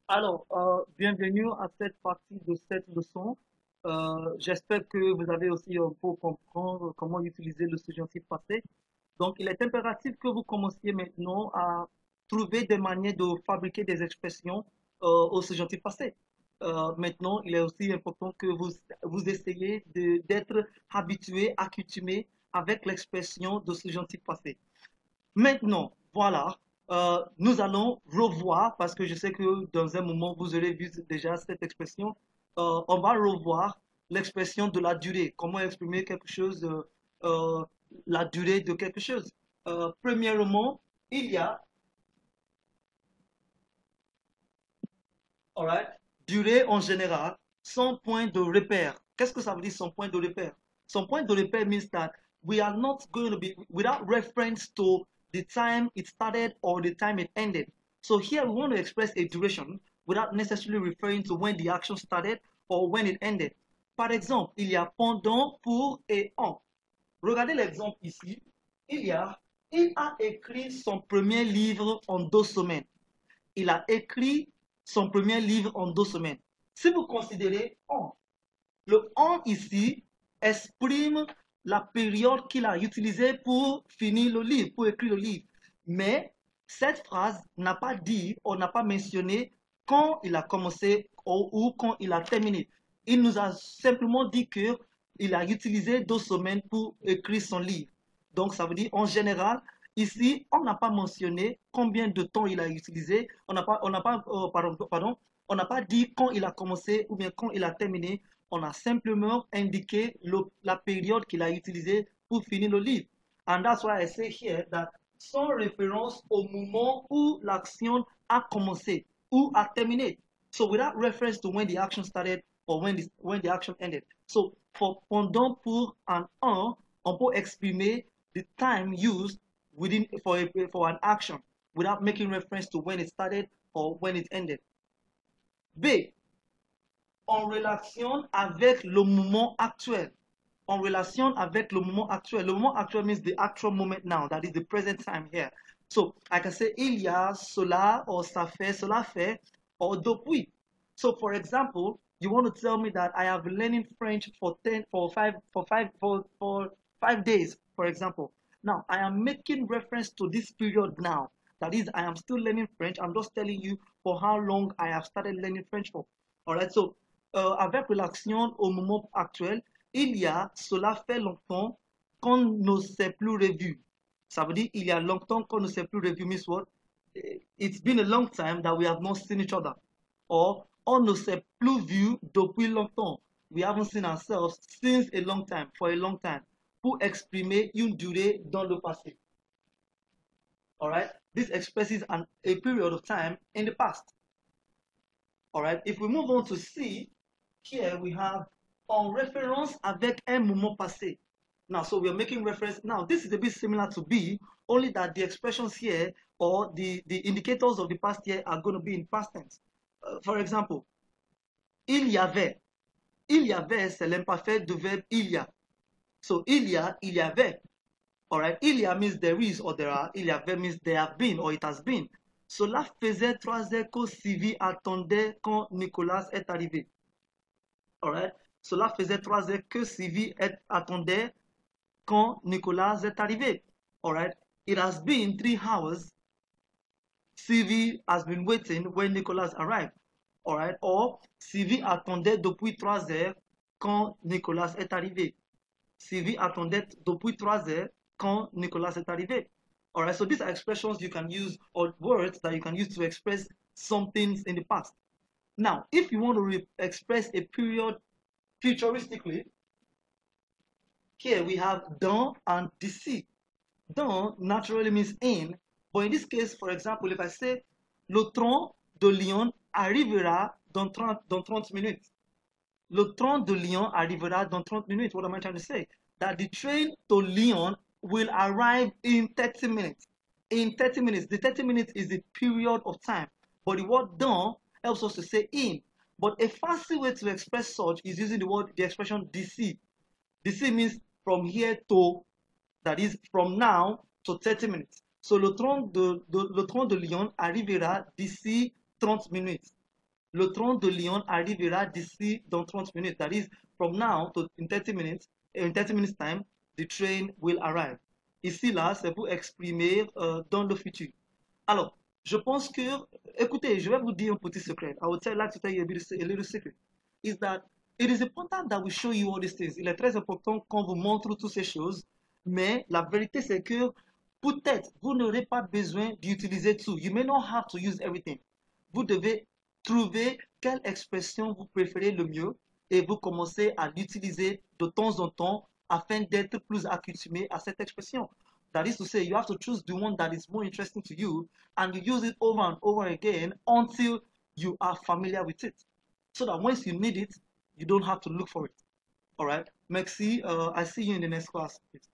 Alors, bienvenue à cette partie de cette leçon. J'espère que vous avez aussi un peu comprendre comment utiliser le subjonctif passé. Donc, il est impératif que vous commenciez maintenant à trouver des manières de fabriquer des expressions au subjonctif passé. Maintenant, il est aussi important que vous essayiez d'être habitué, accoutumé avec l'expression de subjonctif passé. Maintenant, voilà, nous allons revoir, parce que je sais que dans un moment, vous aurez vu déjà cette expression, on va revoir l'expression de la durée, comment exprimer quelque chose, euh, la durée de quelque chose. Premièrement, il y a, alright, durée en général, son point de repère. Qu'est-ce que ça veut dire son point de repère? Son point de repère means that we are not going to be without reference to the time it started or the time it ended. So here we want to express a duration without necessarily referring to when the action started or when it ended. Par exemple, il y a pendant, pour et en. Regardez l'exemple ici. Il a écrit son premier livre en 2 semaines. Il a écrit son premier livre en 2 semaines. Si vous considérez en, le en ici exprime la période qu'il a utilisée pour finir le livre, pour écrire le livre. Mais cette phrase n'a pas dit, on n'a pas mentionné quand il a commencé ou quand il a terminé. Il nous a simplement dit qu'il a utilisé 2 semaines pour écrire son livre. Donc ça veut dire en général, ici, on n'a pas mentionné combien de temps il a utilisé, on n'a pas dit quand il a commencé ou bien quand il a terminé, on a simplement indiqué la période qu'il a utilisée pour finir le livre. And that's why I say here that sans référence au moment où l'action a commencé ou a terminé. So without reference to when the action started or when the action ended. So for pendant, pour, and on peut exprimer the time used for an action without making reference to when it started or when it ended. B, en relation avec le moment actuel. En relation avec le moment actuel. Le moment actuel means the actual moment now, that is the present time here. So I can say il y a cela, or ça fait, cela fait, or depuis. So for example, you want to tell me that I have been learning French for 5 days, for example. Now I am making reference to this period now. That is, I am still learning French. I'm just telling you for how long I have started learning French for. Alright, so avec l'action au moment actuel, il y a, cela fait longtemps qu'on ne s'est plus revu. Ça veut dire, il y a longtemps qu'on ne s'est plus revu, Miss what? It's been a long time that we have not seen each other. Or, on ne s'est plus vu depuis longtemps. We haven't seen ourselves since a long time, for a long time. Pour exprimer une durée dans le passé. Alright? This expresses a period of time in the past. Alright? If we move on to C, here we have en référence avec un moment passé. Now, so we are making reference. Now, this is a bit similar to B, only that the expressions here or the indicators of the past here are going to be in past tense. For example, il y avait. Il y avait, c'est l'imparfait du verbe il y a. So, il y avait. Alright, il y a means there is or there are. Il y avait means there have been or it has been. Cela faisait 3 heures que Sylvie attendait quand Nicolas est arrivé. Alright. Cela faisait 3 heures que Sylvie attendait quand Nicolas est arrivé. Alright. It has been 3 hours. Sylvie has been waiting when Nicolas arrived. Alright. Or Sylvie attendait depuis 3 heures quand Nicolas est arrivé. Sylvie attendait depuis 3 heures quand Nicolas est arrivé. Alright. So these are expressions you can use or words that you can use to express some things in the past. Now, if you want to express a period futuristically, here we have dans and d'ici. Dans naturally means in, but in this case, for example, if I say le train de Lyon arrivera dans 30 minutes. Le train de Lyon arrivera dans 30 minutes. What am I trying to say? That the train to Lyon will arrive in 30 minutes. In 30 minutes. The 30 minutes is the period of time. But the word dans helps us to say in. But a fancy way to express such is using the expression d'ici. D'ici means from here to, that is from now to 30 minutes. So le train de Lyon arrivera d'ici 30 minutes. Le train de Lyon arrivera d'ici dans 30 minutes. That is, from now to in 30 minutes time, the train will arrive. Ici, là, c'est pour exprimer dans le futur. Alors, je pense que, écoutez, je vais vous dire un petit secret. I would like to tell you a little secret. Is that it is important that we show you all these things. Il est très important qu'on vous montre toutes ces choses. Mais la vérité, c'est que peut-être vous n'aurez pas besoin d'utiliser tout. You may not have to use everything. Vous devez trouver quelle expression vous préférez le mieux et vous commencez à l'utiliser de temps en temps afin d'être plus accoutumé à cette expression. That is to say, you have to choose the one that is more interesting to you and you use it over and over again until you are familiar with it. So that once you need it, you don't have to look for it. All right. Merci. I see you in the next class. Please.